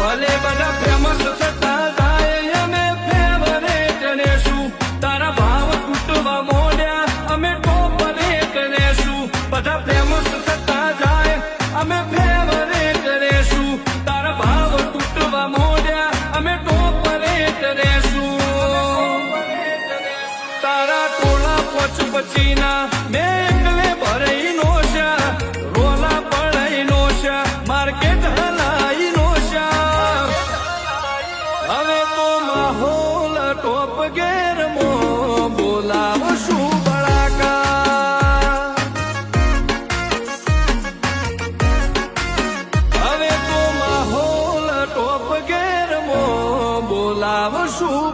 ભલે બધા ફેમસ થતા જાય અમે ફેવરેટ રેશું તારા ભાવ તૂટવા મોડ્યા અમે ટોપ રેટ રેશું બધા ફેમસ થતા જાય અમે ફેવરેટ રેશું તારા ભાવ તૂટવા મોડ્યા અમે ટોપ રેટ રેશું તારા ટોળા પછ પછીના મેં એકલે ભરાઈ નોશા રોલા પડાઈ નોશા માર્કેટ હલાઈ નોશા હવે તો માહોલ ટોપ ગેર મો બોલાવશું બળાકા હવે તો માહોલ ટોપ ગેર મો બોલાવશું